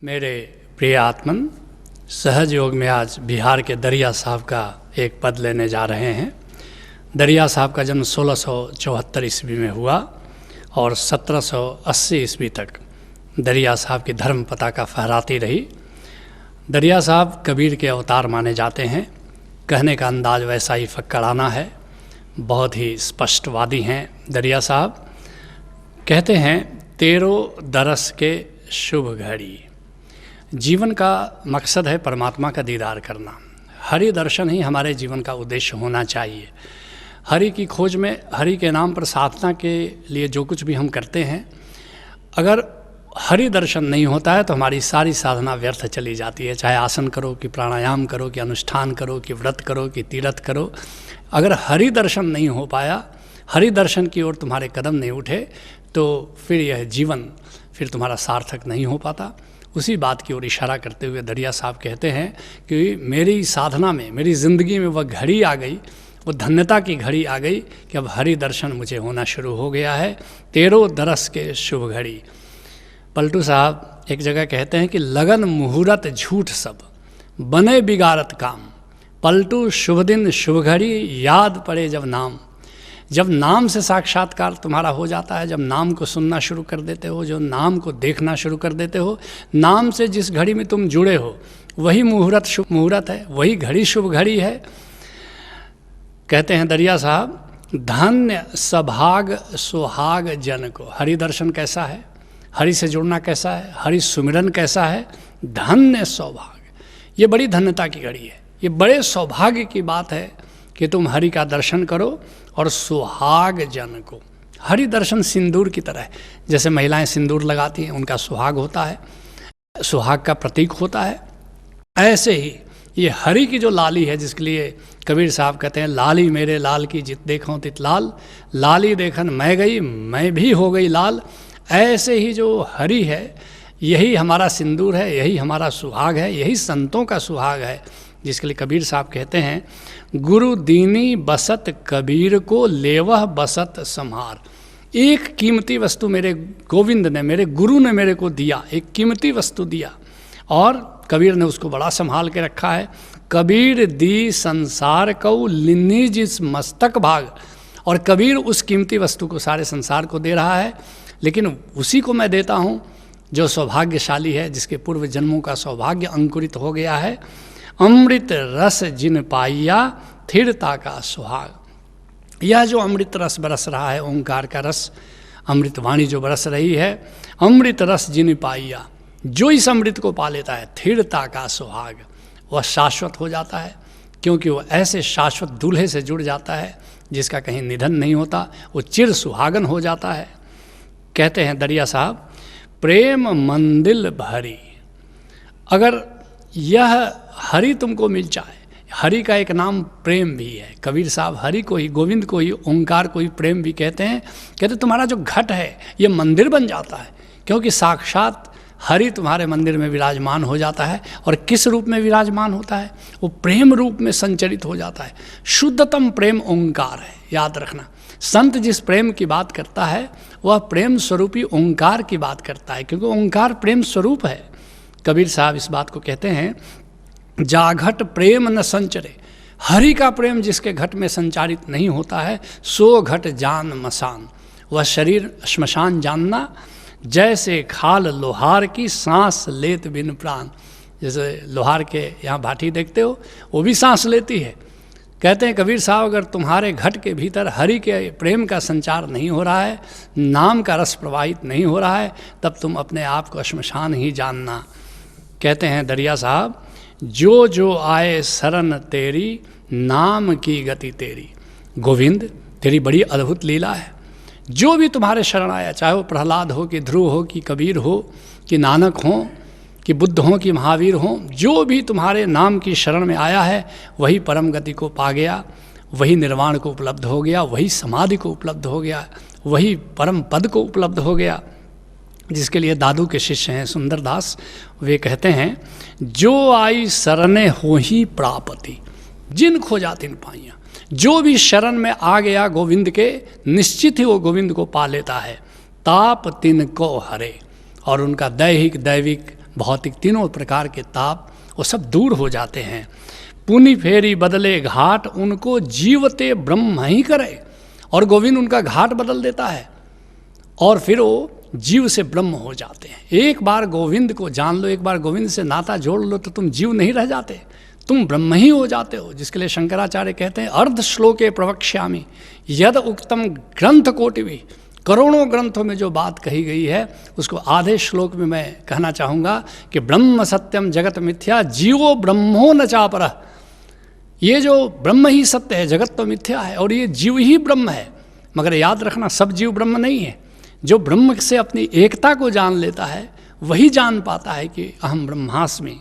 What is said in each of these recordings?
मेरे प्रिय आत्मन, सहज योग में आज बिहार के दरिया साहब का एक पद लेने जा रहे हैं। दरिया साहब का जन्म 1674 ईस्वी में हुआ और 1780 ईस्वी तक दरिया साहब की धर्म पताका फहराती रही। दरिया साहब कबीर के अवतार माने जाते हैं। कहने का अंदाज वैसा ही फक्कड़ाना है, बहुत ही स्पष्टवादी हैं दरिया साहब। कहते हैं 13 दरस के शुभ घड़ी। जीवन का मकसद है परमात्मा का दीदार करना। हरि दर्शन ही हमारे जीवन का उद्देश्य होना चाहिए। हरि की खोज में, हरि के नाम पर साधना के लिए जो कुछ भी हम करते हैं, अगर हरि दर्शन नहीं होता है तो हमारी सारी साधना व्यर्थ चली जाती है। चाहे आसन करो कि प्राणायाम करो कि अनुष्ठान करो कि व्रत करो कि तीर्थ करो, अगर हरि दर्शन नहीं हो पाया, हरि दर्शन की ओर तुम्हारे कदम नहीं उठे, तो फिर यह जीवन फिर तुम्हारा सार्थक नहीं हो पाता। उसी बात की ओर इशारा करते हुए दरिया साहब कहते हैं कि मेरी साधना में, मेरी ज़िंदगी में वह घड़ी आ गई, वो धन्यता की घड़ी आ गई कि अब हरि दर्शन मुझे होना शुरू हो गया है। 13 दरस के शुभ घड़ी। पलटू साहब एक जगह कहते हैं कि लगन मुहूर्त झूठ सब बने बिगाड़त काम, पलटू शुभ दिन शुभ घड़ी याद पड़े जब नाम। जब नाम से साक्षात्कार तुम्हारा हो जाता है, जब नाम को सुनना शुरू कर देते हो, जो नाम को देखना शुरू कर देते हो, नाम से जिस घड़ी में तुम जुड़े हो वही मुहूर्त शुभ मुहूर्त है, वही घड़ी शुभ घड़ी है। कहते हैं दरिया साहब, धन्य सभाग सुहाग जन को। हरि दर्शन कैसा है, हरि से जुड़ना कैसा है, हरि सुमिरन कैसा है, धन्य सौभाग्य। ये बड़ी धन्यता की घड़ी है, ये बड़े सौभाग्य की बात है कि तुम हरि का दर्शन करो। और सुहाग जन को, हरि दर्शन सिंदूर की तरह है। जैसे महिलाएं सिंदूर लगाती हैं, उनका सुहाग होता है, सुहाग का प्रतीक होता है। ऐसे ही ये हरि की जो लाली है, जिसके लिए कबीर साहब कहते हैं लाली मेरे लाल की जित देखो तित लाल, लाली देखन मैं गई मैं भी हो गई लाल। ऐसे ही जो हरि है, यही हमारा सिंदूर है, यही हमारा सुहाग है, यही संतों का सुहाग है, जिसके लिए कबीर साहब कहते हैं गुरु दीनी बसत कबीर को लेवह बसत संहार। एक कीमती वस्तु मेरे गोविंद ने, मेरे गुरु ने मेरे को दिया, एक कीमती वस्तु दिया और कबीर ने उसको बड़ा संभाल के रखा है। कबीर दी संसार को लिन्नी जिस मस्तक भाग। और कबीर उस कीमती वस्तु को सारे संसार को दे रहा है, लेकिन उसी को मैं देता हूँ जो सौभाग्यशाली है, जिसके पूर्व जन्मों का सौभाग्य अंकुरित हो गया है। अमृत रस जिन पाइया थिरता का सुहाग। यह जो अमृत रस बरस रहा है, ओंकार का रस, अमृत वाणी जो बरस रही है, अमृत रस जिन पाइया, जो इस अमृत को पा लेता है, थिरता का सुहाग, वह शाश्वत हो जाता है। क्योंकि वह ऐसे शाश्वत दूल्हे से जुड़ जाता है जिसका कहीं निधन नहीं होता, वो चिर सुहागन हो जाता है। कहते हैं दरिया साहब, प्रेम मंदिल भरी। अगर यह हरि तुमको मिल जाए, हरि का एक नाम प्रेम भी है। कबीर साहब हरि को ही, गोविंद को ही, ओंकार को ही प्रेम भी कहते हैं। कहते तुम्हारा जो घट है ये मंदिर बन जाता है, क्योंकि साक्षात हरि तुम्हारे मंदिर में विराजमान हो जाता है। और किस रूप में विराजमान होता है? वो प्रेम रूप में संचरित हो जाता है। शुद्धतम प्रेम ओंकार है, याद रखना। संत जिस प्रेम की बात करता है वह प्रेम स्वरूपी ओंकार की बात करता है, क्योंकि ओंकार प्रेम स्वरूप है। कबीर साहब इस बात को कहते हैं, जाघट प्रेम न संचरे। हरि का प्रेम जिसके घट में संचारित नहीं होता है, सो घट जान मसान। वह शरीर श्मशान जानना, जैसे खाल लोहार की सांस लेत बिन प्राण। जैसे लोहार के यहाँ भाटी देखते हो, वो भी सांस लेती है। कहते हैं कबीर साहब, अगर तुम्हारे घट के भीतर हरि के प्रेम का संचार नहीं हो रहा है, नाम का रस प्रवाहित नहीं हो रहा है, तब तुम अपने आप को श्मशान ही जानना। कहते हैं दरिया साहब, जो जो आए शरण तेरी, नाम की गति तेरी। गोविंद तेरी बड़ी अद्भुत लीला है। जो भी तुम्हारे शरण आया, चाहे वो प्रहलाद हो कि ध्रुव हो कि कबीर हो कि नानक हो कि बुद्ध हो कि महावीर हो, जो भी तुम्हारे नाम की शरण में आया है वही परम गति को पा गया, वही निर्वाण को उपलब्ध हो गया, वही समाधि को उपलब्ध हो गया, वही परम पद को उपलब्ध हो गया। जिसके लिए दादू के शिष्य हैं सुंदरदास, वे कहते हैं, जो आई शरणे हो ही प्रापति, जिन खोजा तिन पाइया। जो भी शरण में आ गया गोविंद के, निश्चित ही वो गोविंद को पा लेता है। ताप तिन को हरे, और उनका दैहिक दैविक भौतिक तीनों प्रकार के ताप वो सब दूर हो जाते हैं। पुनि फेरी बदले घाट उनको जीवते ब्रह्म ही करे, और गोविंद उनका घाट बदल देता है और फिर वो जीव से ब्रह्म हो जाते हैं। एक बार गोविंद को जान लो, एक बार गोविंद से नाता जोड़ लो तो तुम जीव नहीं रह जाते, तुम ब्रह्म ही हो जाते हो। जिसके लिए शंकराचार्य कहते हैं अर्ध श्लोके प्रवक्ष्यामि यद उक्तम ग्रंथ कोटिभि, करोड़ों ग्रंथों में जो बात कही गई है उसको आधे श्लोक में मैं कहना चाहूँगा कि ब्रह्म सत्यम जगत मिथ्या जीवो ब्रह्मो न चापरः। ये जो ब्रह्म ही सत्य है, जगत तो मिथ्या है और ये जीव ही ब्रह्म है। मगर याद रखना सब जीव ब्रह्म नहीं है। जो ब्रह्म से अपनी एकता को जान लेता है वही जान पाता है कि अहम ब्रह्मास्मि।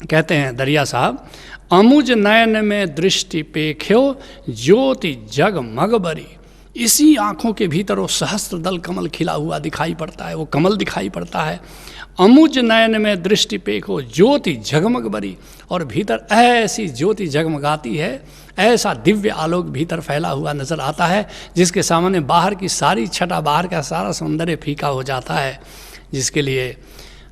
कहते हैं दरिया साहब, अमुज नयन में दृष्टि पेख्यो ज्योति जग मगबरी। इसी आँखों के भीतर वो सहस्त्र दल कमल खिला हुआ दिखाई पड़ता है, वो कमल दिखाई पड़ता है। अमुज नयन में दृष्टि पेखो ज्योति जगमग बरी, और भीतर ऐसी ज्योति जगमगाती है, ऐसा दिव्य आलोक भीतर फैला हुआ नजर आता है जिसके सामने बाहर की सारी छटा, बाहर का सारा सौंदर्य फीका हो जाता है। जिसके लिए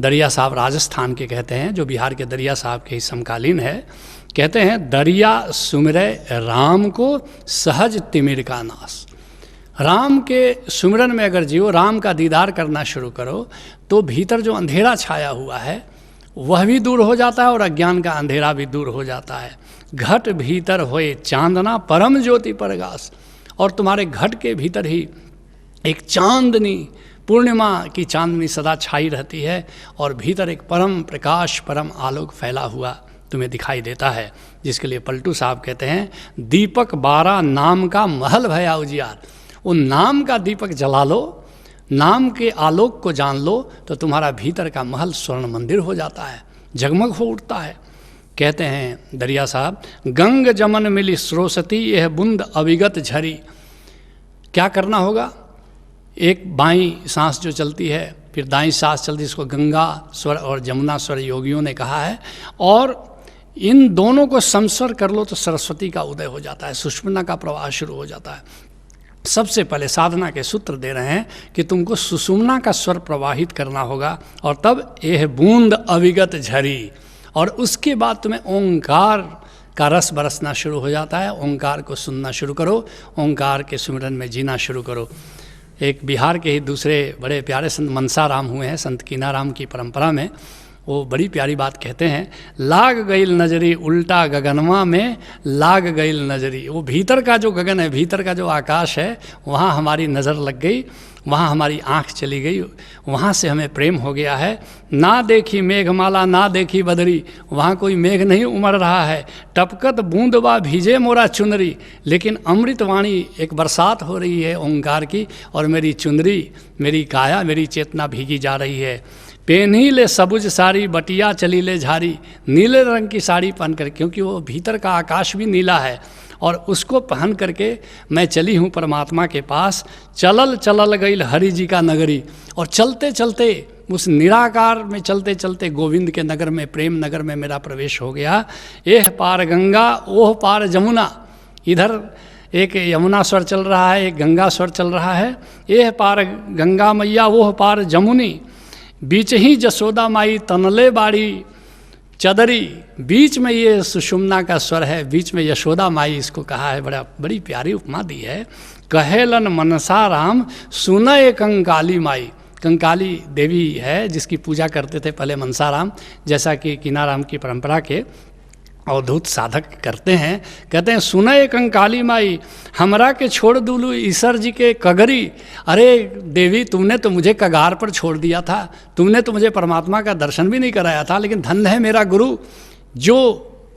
दरिया साहब राजस्थान के कहते हैं, जो बिहार के दरिया साहब के ही समकालीन है, कहते हैं दरिया सुमिरै राम को सहज तिमिर का नाश। राम के सुमिरन में अगर जियो, राम का दीदार करना शुरू करो तो भीतर जो अंधेरा छाया हुआ है वह भी दूर हो जाता है और अज्ञान का अंधेरा भी दूर हो जाता है। घट भीतर होए चांदना परम ज्योति परगास, और तुम्हारे घट के भीतर ही एक चांदनी, पूर्णिमा की चांदनी सदा छाई रहती है और भीतर एक परम प्रकाश, परम आलोक फैला हुआ तुम्हें दिखाई देता है। जिसके लिए पलटू साहब कहते हैं दीपक 12 नाम का महल भया उजियार। उन नाम का दीपक जला लो, नाम के आलोक को जान लो तो तुम्हारा भीतर का महल स्वर्ण मंदिर हो जाता है, जगमग हो उठता है। कहते हैं दरिया साहब, गंग जमन मिली स्रोसती यह बुंद अविगत झरी। क्या करना होगा? एक बाईं सांस जो चलती है फिर दाईं सांस चलती है, इसको गंगा स्वर और जमुना स्वर योगियों ने कहा है, और इन दोनों को समस्वर कर लो तो सरस्वती का उदय हो जाता है, सुषुम्ना का प्रवाह शुरू हो जाता है। सबसे पहले साधना के सूत्र दे रहे हैं कि तुमको सुषुम्ना का स्वर प्रवाहित करना होगा, और तब यह बूंद अविगत झरी, और उसके बाद तुम्हें ओंकार का रस बरसना शुरू हो जाता है। ओंकार को सुनना शुरू करो, ओंकार के सुमिरन में जीना शुरू करो। एक बिहार के ही दूसरे बड़े प्यारे संत मनसाराम हुए हैं, संत कीनाराम की परंपरा में, वो बड़ी प्यारी बात कहते हैं, लाग गईल नजरी उल्टा गगनवा में लाग गईल नजरी। वो भीतर का जो गगन है, भीतर का जो आकाश है, वहाँ हमारी नज़र लग गई, वहाँ हमारी आँख चली गई, वहाँ से हमें प्रेम हो गया है। ना देखी मेघमाला ना देखी बदरी, वहाँ कोई मेघ नहीं उमड़ रहा है। टपकत बूंदवा भीजे मोरा चुनरी, लेकिन अमृतवाणी एक बरसात हो रही है ओंकार की, और मेरी चुनरी, मेरी काया, मेरी चेतना भीगी जा रही है। पेन्ही ले सबुज साड़ी बटिया चली ले झारी, नीले रंग की साड़ी पहन कर, क्योंकि वो भीतर का आकाश भी नीला है, और उसको पहन करके मैं चली हूँ परमात्मा के पास। चलल चलल गईल हरि जी का नगरी, और चलते चलते उस निराकार में चलते चलते गोविंद के नगर में, प्रेम नगर में मेरा प्रवेश हो गया। एह पार गंगा ओह पार जमुना, इधर एक यमुना स्वर चल रहा है, एक गंगा स्वर चल रहा है। एह पार गंगा मैया ओह पार जमुनी, बीच ही जसोदा माई तनले बाड़ी चदरी। बीच में ये सुषुम्ना का स्वर है, बीच में यशोदा माई इसको कहा है, बड़ी प्यारी उपमा दी है। कहेलन मनसा राम सुनय कंकाली माई। कंकाली देवी है जिसकी पूजा करते थे पहले मनसा राम, जैसा कि कीनाराम की परंपरा के अवधूत साधक करते हैं। कहते हैं सुनय कंकाली माई हमरा के छोड़ दूलू ईश्वर जी के कगरी। अरे देवी, तुमने तो मुझे कगार पर छोड़ दिया था, तुमने तो मुझे परमात्मा का दर्शन भी नहीं कराया था, लेकिन धन्य है मेरा गुरु जो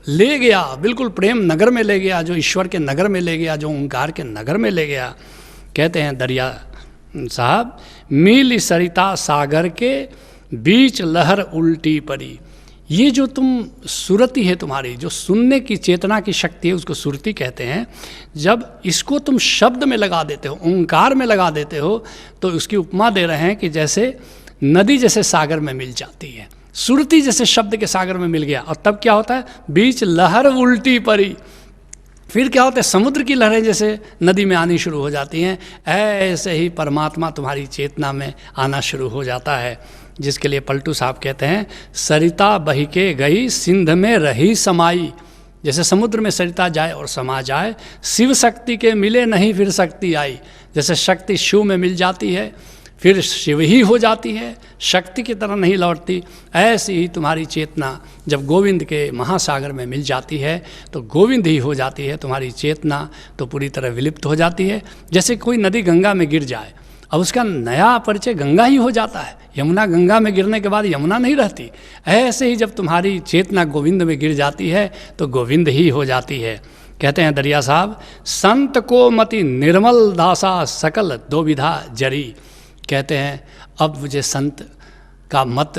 ले गया, बिल्कुल प्रेम नगर में ले गया, जो ईश्वर के नगर में ले गया, जो ओंकार के नगर में ले गया। कहते हैं दरिया साहब, मील सरिता सागर के बीच लहर उल्टी पड़ी। ये जो तुम सुरति है तुम्हारी, जो सुनने की चेतना की शक्ति है, उसको सुरति कहते हैं। जब इसको तुम शब्द में लगा देते हो, ओंकार में लगा देते हो, तो उसकी उपमा दे रहे हैं कि जैसे नदी जैसे सागर में मिल जाती है, सुरति जैसे शब्द के सागर में मिल गया। और तब क्या होता है? बीच लहर उल्टी पड़ी। फिर क्या होता है? समुद्र की लहरें जैसे नदी में आनी शुरू हो जाती हैं, ऐसे ही परमात्मा तुम्हारी चेतना में आना शुरू हो जाता है। जिसके लिए पलटू साहब कहते हैं, सरिता बही के गई सिंध में रही समाई। जैसे समुद्र में सरिता जाए और समा जाए, शिव शक्ति के मिले नहीं फिर शक्ति आई। जैसे शक्ति शिव में मिल जाती है फिर शिव ही हो जाती है, शक्ति की तरह नहीं लौटती। ऐसी ही तुम्हारी चेतना जब गोविंद के महासागर में मिल जाती है तो गोविंद ही हो जाती है। तुम्हारी चेतना तो पूरी तरह विलुप्त हो जाती है। जैसे कोई नदी गंगा में गिर जाए, अब उसका नया परिचय गंगा ही हो जाता है। यमुना गंगा में गिरने के बाद यमुना नहीं रहती। ऐसे ही जब तुम्हारी चेतना गोविंद में गिर जाती है तो गोविंद ही हो जाती है। कहते हैं दरिया साहब, संत को मति निर्मल दासा सकल दो विधा जरी। कहते हैं अब मुझे संत का मत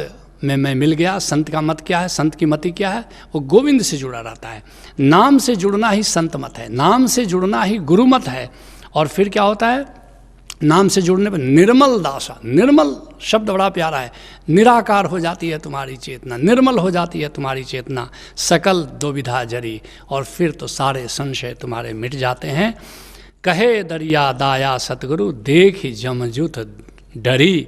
में मैं मिल गया। संत का मत क्या है, संत की मति क्या है? वो गोविंद से जुड़ा रहता है। नाम से जुड़ना ही संत मत है, नाम से जुड़ना ही गुरु मत है। और फिर क्या होता है, नाम से जुड़ने पर निर्मल दासा, निर्मल शब्द बड़ा प्यारा है। निराकार हो जाती है तुम्हारी चेतना, निर्मल हो जाती है तुम्हारी चेतना, सकल दुविधा जरी। और फिर तो सारे संशय तुम्हारे मिट जाते हैं। कहे दरिया दाया सतगुरु देखी जमजूथ डरी।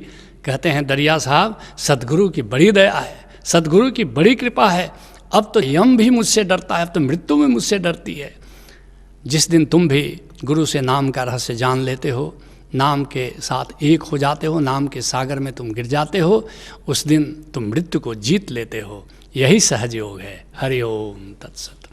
कहते हैं दरिया साहब, सतगुरु की बड़ी दया है, सतगुरु की बड़ी कृपा है। अब तो यम भी मुझसे डरता है, अब तो मृत्यु भी मुझसे डरती है। जिस दिन तुम भी गुरु से नाम का रहस्य जान लेते हो, नाम के साथ एक हो जाते हो, नाम के सागर में तुम गिर जाते हो, उस दिन तुम मृत्यु को जीत लेते हो। यही सहज योग है। हरि ओम तत्सत।